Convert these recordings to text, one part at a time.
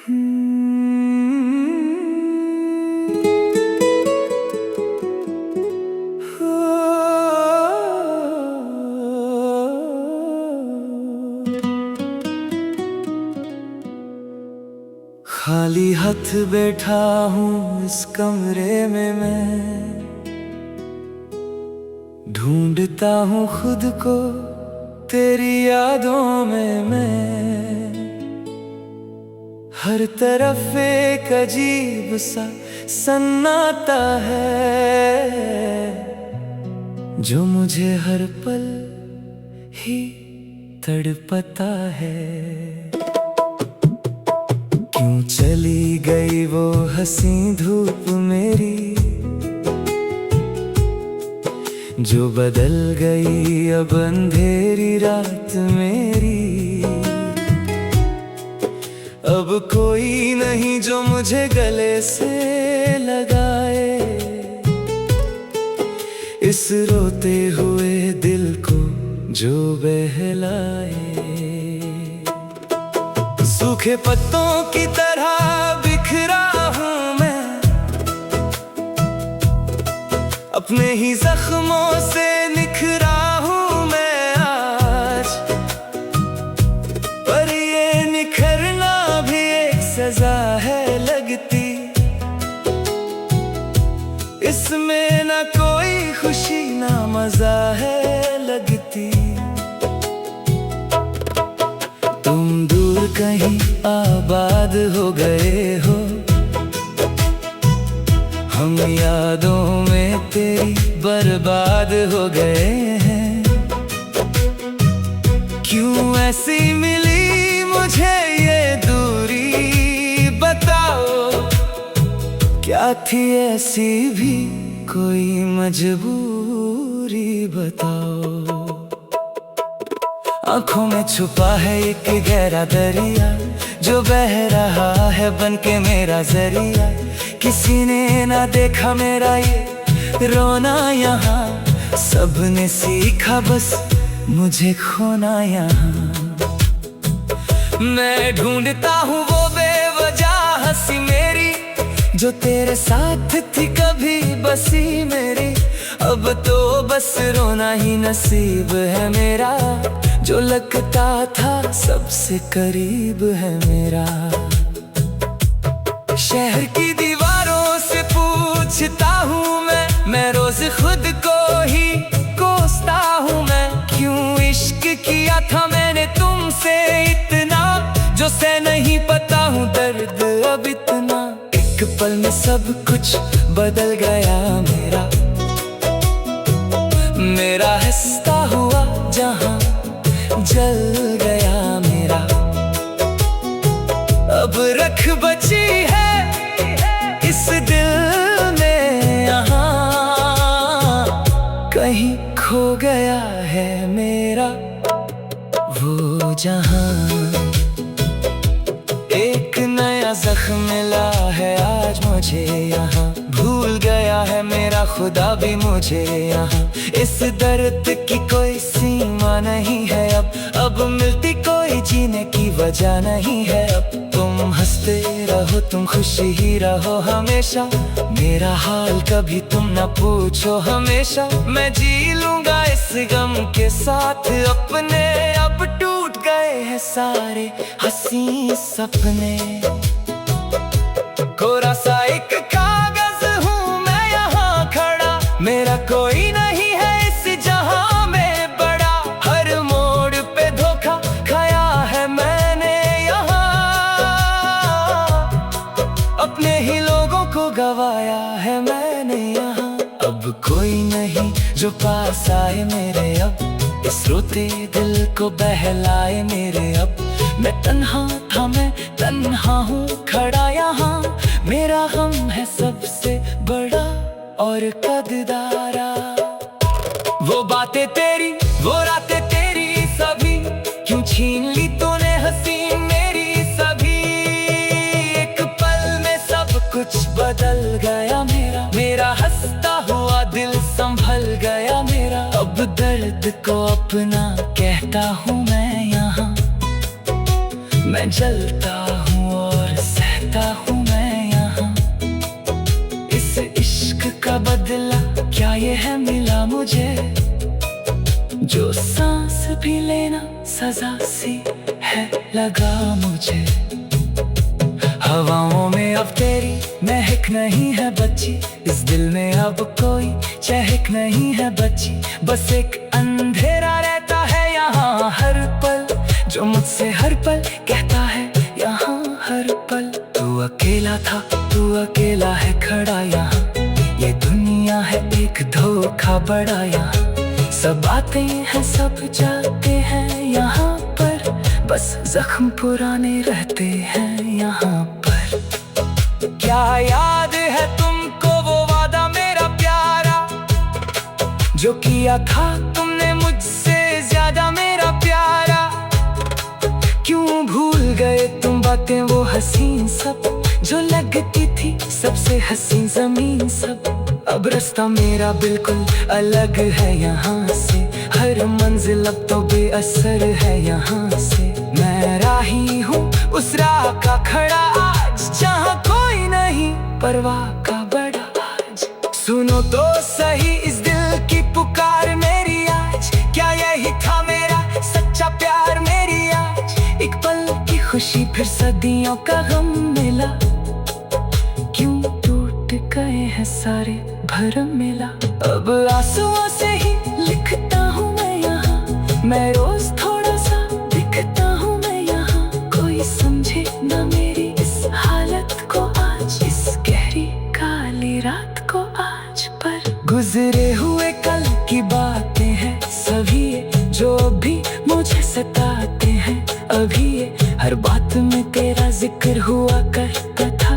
खाली हाथ बैठा हूँ इस कमरे में मैं, ढूंढता हूँ खुद को तेरी यादों में मैं। हर तरफ एक अजीब सा सन्नाटा है, जो मुझे हर पल ही तड़पता है। क्यों चली गई वो हंसी धूप मेरी, जो बदल गई अब अंधेरी रात मेरी। अब कोई नहीं जो मुझे गले से लगाए, इस रोते हुए दिल को जो बहलाए। सूखे पत्तों की तरह बिखरा हूँ मैं, अपने ही जख्मों से निखरा हूँ मैं आज। पर ये निखरना भी एक सजा है लगती, इसमें ना कोई खुशी ना मजा है लगती। तुम दूर कहीं आबाद हो गए हो, हम यादों में तेरी बर्बाद हो गए हैं। क्यों ऐसी मिली मुझे ये दूरी बताओ, क्या थी ऐसी भी कोई मजबूरी बताओ। आँखों में छुपा है एक गहरा दरिया, जो बह रहा है बनके मेरा जरिया। किसी ने ना देखा मेरा ये रोना यहाँ, सबने सीखा बस मुझे खोना यहाँ। मैं ढूंढता हूँ वो बेवजह हंसी मेरी, जो तेरे साथ थी कभी बसी मेरी। अब तो बस रोना ही नसीब है मेरा, जो लगता था सबसे करीब है मेरा। शहर की दीवारों से पूछता हूँ मैं रोज खुद को ही कोसता हूँ मैं। क्यों इश्क किया था मैंने तुमसे इतना, जो से नहीं पता हूँ दर्द अब इतना। एक पल में सब कुछ बदल गया मेरा हंसता हुआ जहां जल गया मेरा। अब रख बची है इस दिल में यहाँ, कहीं खो गया है मेरा वो जहां। एक नया जख्म मिला है आज मुझे यहाँ, भूल गया है मेरा खुदा भी मुझे यहाँ। इस दर्द की कोई सीमा नहीं है अब मिलती कोई जीने की वजह नहीं है अब। तुम हंसते रहो तुम खुशी ही रहो हमेशा, मेरा हाल कभी तुम ना पूछो हमेशा। मैं जी लूंगा इस गम के साथ अपने, अब टूट गए हैं सारे हंसी सपने। कोरा सा एक कागज हूँ मैं यहाँ खड़ा, मेरा कोई नहीं है इस जहां में बड़ा। हर मोड़ पे धोखा खाया है मैंने यहाँ, अपने ही लोगों को गवाया है मैंने यहाँ। अब कोई नहीं जो पास आए मेरे, अब इस रोते दिल को बहलाए मेरे। अब मैं तन्हा था मैं तन्हा हूँ खड़ा यहाँ, मेरा गम है सबसे बड़ा और कददारा। वो बातें तेरी वो रातें तेरी सभी, क्यों छीन ली तूने हंसी मेरी सभी। एक पल में सब कुछ बदल गया मेरा हंसता हुआ दिल संभल गया मेरा। अब दर्द को अपना कहता हूँ मैं यहाँ, मैं जलता हूँ और रहता हूँ मैं यहाँ। इस इश्क का बदला क्या ये है मिला मुझे, जो सांस भी लेना सजा सी है लगा मुझे। हवाओं में अब तेरी महक नहीं है बच्ची, इस दिल में अब कोई चहक नहीं है बच्ची। बस एक अंधेरा रहता है यहाँ हर पल, जो मुझसे हर पल कहता है यहाँ हर पल। तू अकेला था, तू अकेला है खड़ा यहाँ, ये दुनिया है एक धोखा बड़ा यहाँ। सब आते हैं सब जाते हैं यहाँ पर, बस जख्म पुराने रहते हैं यहाँ पर। क्या याद है तुमको वो वादा मेरा प्यारा, जो किया था तुमने मुझसे ज्यादा मेरा प्यारा। क्यों भूल गए तुम बातें वो हसीन सब, जो लगती थी सबसे हसीन जमीन सब। अब रास्ता मेरा बिल्कुल अलग है यहाँ से, हर मंजिल अब तो बेअसर है यहाँ से। मैं राही हूँ उस राह का खड़ा आज, जहाँ कोई नहीं परवाह का बड़ा आज। सुनो तो सही इस दिल की पुकार मेरी आज, क्या यही था मेरा सच्चा प्यार मेरी आज। एक पल की खुशी फिर सदियों का गम मिला, क्यों टूट गए हैं सारे भरम मिला। अब आंसुओं से ही लिखता हूँ मैं यहाँ, मैं रोज थोड़ा सा दिखता हूँ मैं यहाँ। कोई समझे ना मेरी इस हालत को आज, इस गहरी काली रात को आज। पर गुजरे हुए कल की बातें हैं सभी ये, जो भी मुझे सताते हैं अभी ये। हर बात में तेरा जिक्र हुआ करता था,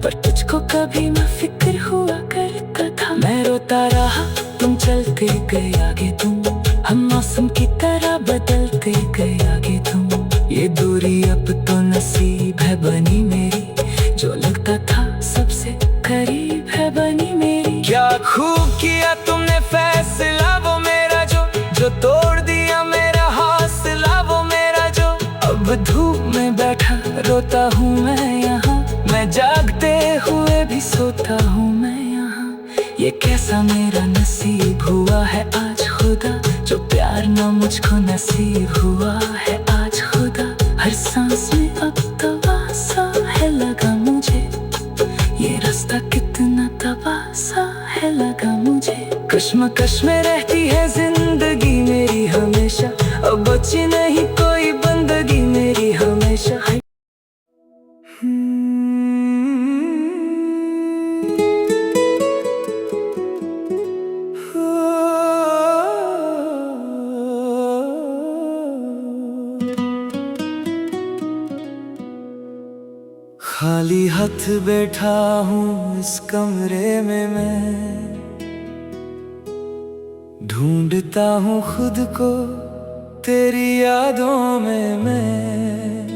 पर तुझको कभी ना फिक्र हुआ करता था। मैं रोता रहा तुम चलते गए आगे तुम, हम मौसम की तरह बदलते गए आगे तुम। ये दूरी अब तो नसीब है बनी मेरी, जो लगता था सबसे करीब है बनी मेरी। क्या खूब किया तुमने फैसला वो मेरा, जो तोड़ दिया मेरा हौसला वो मेरा जो। अब धूप में बैठा रोता हूँ मैं यहाँ, मैं जागते हुए भी सोता हूँ मैं यहाँ। ये कैसा मेरा नसीब हुआ है आज खुदा, जो प्यार ना मुझको नसीब हुआ है आज खुदा। हर सांस में अब तबाह सा है लगा मुझे, ये रास्ता कितना तबाह सा है लगा मुझे। कश्मकश में रहती है जिंदगी मेरी हमेशा, अब बची नहीं कोई बंदगी मेरी हमेशा। खाली हाथ बैठा हूँ इस कमरे में मैं, ढूंढता हूँ खुद को तेरी यादों में मैं।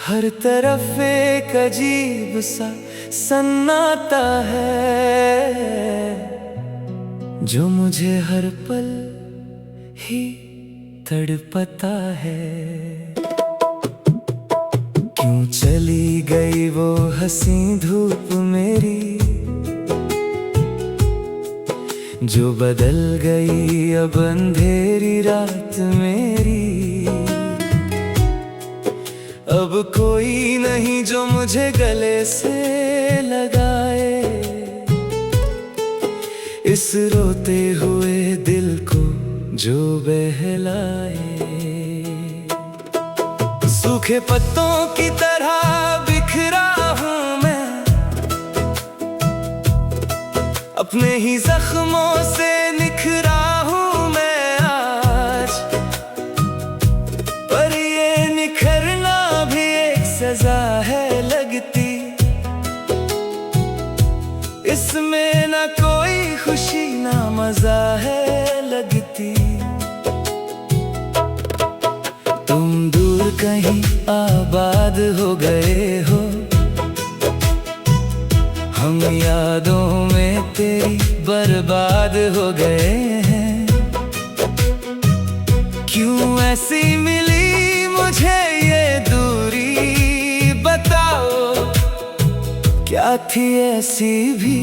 हर तरफ एक अजीब सा सन्नाटा है, जो मुझे हर पल ही तड़पता है। क्यों चली गई वो हंसी धूप मेरी, जो बदल गई अब अंधेरी रात मेरी। अब कोई नहीं जो मुझे गले से लगाए, इस रोते हुए दिल को जो बहलाए। सूखे पत्तों की तरह बिखरा हूँ मैं, अपने ही जख्मों से निखरा हूँ मैं आज। पर ये निखरना भी एक सजा है लगती, इसमें ना कोई खुशी ना मजा है लगती। तुम दूर कहीं आबाद हो गए हो, हम यादों में तेरी बर्बाद हो गए हैं। क्यों ऐसी मिली मुझे ये दूरी बता, साथी ऐसी भी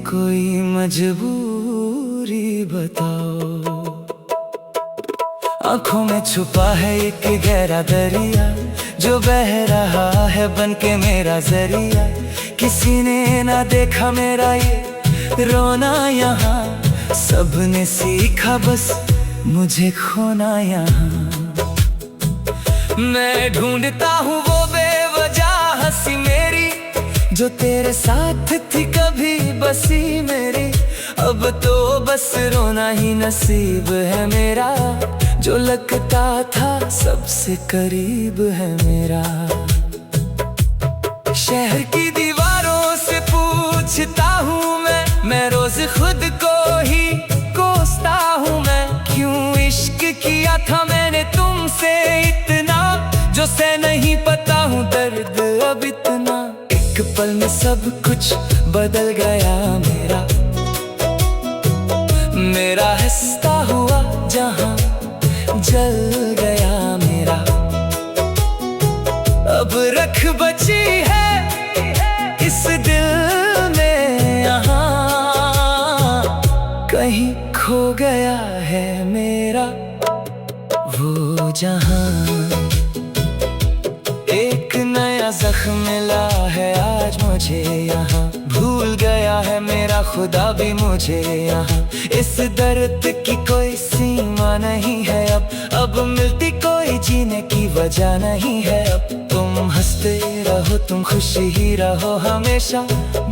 कोई मजबूरी बताओ। आंखों में छुपा है एक गहरा दरिया, जो बह रहा है बनके मेरा जरिया। किसी ने ना देखा मेरा ये रोना यहाँ, सबने सीखा बस मुझे खोना यहाँ। मैं ढूंढता हूँ वो बेवजह हंसी मेरी, जो तेरे साथ थी कभी बसी मेरी। अब तो बस रोना ही नसीब है मेरा, जो लगता था सबसे करीब है मेरा। शहर की दीवारों से पूछता हूँ मैं रोज खुद को ही कोसता हूँ मैं। क्यों इश्क किया था मैंने तुमसे इतना, जो से नहीं पता हूँ दर्द अब इतना। एक पल में सब कुछ बदल गया मेरा हंसता हुआ जहां जल गया मेरा। अब रख बची है इस दिल में यहाँ, कहीं खो गया है मेरा वो जहां। एक नया जख्म मिला है आज मुझे यहाँ, भूल गया है मेरा खुदा भी मुझे यहाँ। इस दर्द की कोई सीमा नहीं है अब मिलती कोई जीने की वजह नहीं है अब। तुम हंसते रहो तुम खुश ही रहो हमेशा,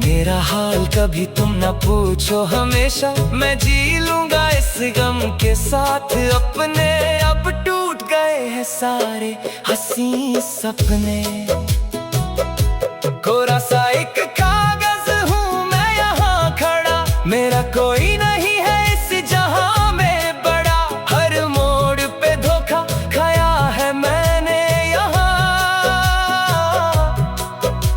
मेरा हाल कभी तुम ना पूछो हमेशा। मैं जी लूंगा इस गम के साथ अपने, अब टूट गए हैं सारे हंसी सपने। कोरा सा एक कागज हूँ मैं यहाँ खड़ा, मेरा कोई नहीं है इस जहां में बड़ा। हर मोड़ पे धोखा खाया है मैंने यहाँ,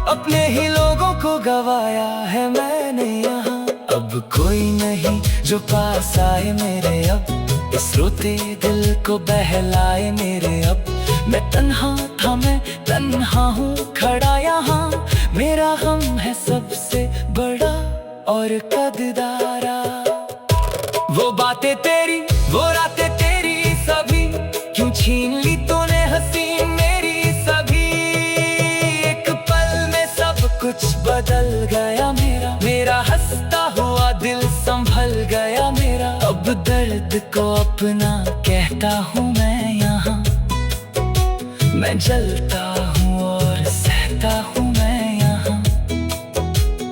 अपने ही लोगों को गवाया है मैंने यहाँ। अब कोई नहीं जो पास आए मेरे अब, इस रोते दिल को बहलाए मेरे अब। मैं तन्हा था मैं तन्हा हूँ खड़ा यहाँ, मेरा गम है सबसे बड़ा और कददारा। वो बातें तेरी वो रातें तेरी सभी, क्यों छीन ली तूने हंसी मेरी सभी। एक पल में सब कुछ बदल गया मेरा हंसता हुआ दिल संभल गया मेरा। अब दर्द को अपना कहता हूँ मैं यहाँ, मैं जलता हूँ और सहता हूँ मैं यहाँ।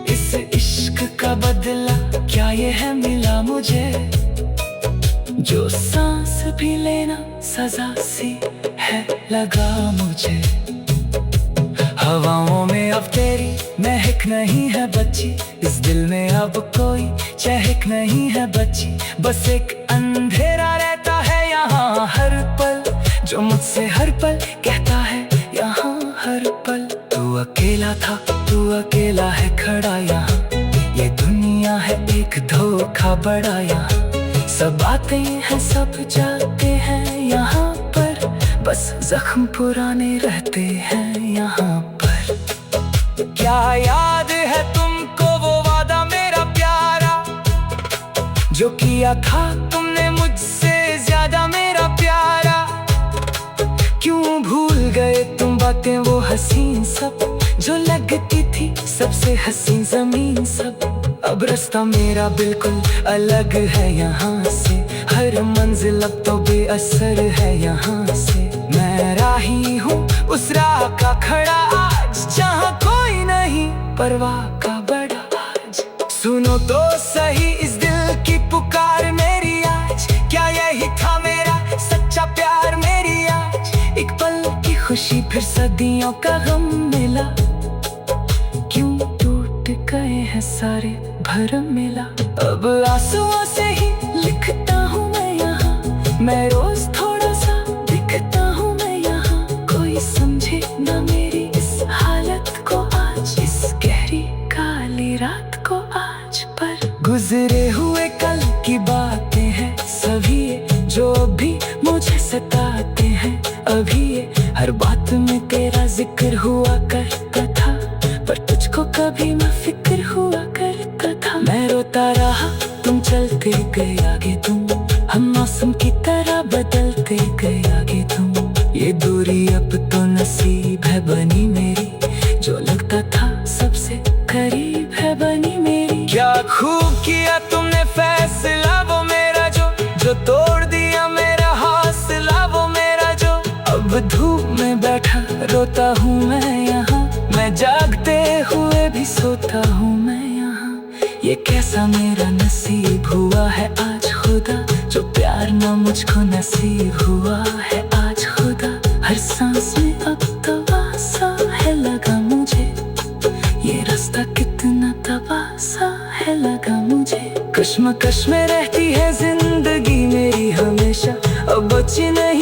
इस इश्क का बदला क्या ये है मिला मुझे, जो सांस भी लेना सजा सी है लगा मुझे। हवाओं में अब तेरी महक नहीं है बची, इस दिल में अब कोई चहक नहीं है बची। बस एक अंधेरा रहता है यहाँ हर पल, जो मुझसे हर पल कहता है यहाँ हर पल। तू अकेला था तू अकेला है खड़ा यहाँ, ये दुनिया है एक धोखा बड़ा यहाँ। सब आते हैं सब जाते हैं यहाँ पर, बस जख्म पुराने रहते हैं यहाँ पर। क्या याद है तुमको वो वादा मेरा प्यारा, जो किया था तुमने मुझसे ज्यादा मेरा प्यारा। क्यों भूल गए तुम बातें वो हसीन सब, जो लगती थी सबसे हसीन जमीन सब। अब रास्ता मेरा बिल्कुल अलग है यहाँ से, हर मंजिल अब तो बेअसर है यहाँ से। मैं राही हूँ उस राह का खड़ा आज, जहाँ कोई नहीं परवाह का बड़ा आज। सुनो तो सही इस दिल की पुकार मेरी आज, क्या यही था मेरा सच्चा प्यार मेरी आज। एक पल की खुशी फिर सदियों का गम मिला, क्यों टूट गए हैं सारे भरम मिला। अब आंसुओं से ही लिखता हूँ मैं यहाँ, मैं रोज थोड़ा सा दिखता हूँ मैं यहाँ। कोई समझे ना मेरी इस हालत को आज, इस गहरी काली रात को आज। पर गुजरे हुए कल की बातें हैं सभी ये, जो भी मुझे सताते हैं अभी ये। हर बात में तेरा जिक्र हुआ करता था, पर तुझको कभी मैं फिक्र नसीब है बनी मेरी, जो लगता था सबसे करीब है बनी मेरी। क्या खूब किया तुमने फैसला वो मेरा, जो तोड़ दिया मेरा हौसला वो मेरा जो। अब धूप में बैठा रोता हूँ मैं यहाँ, मैं जागते हुए भी सोता हूँ मैं यहाँ। ये कैसा मेरा नसीब हुआ है आज खुदा, जो प्यार ना मुझको नसीब हुआ है आज खुदा। हर सांस में अब तबाह सा है लगा मुझे, ये रास्ता कितना तबाह सा है लगा मुझे। कश्मकश में रहती है जिंदगी मेरी हमेशा, अब बची नहीं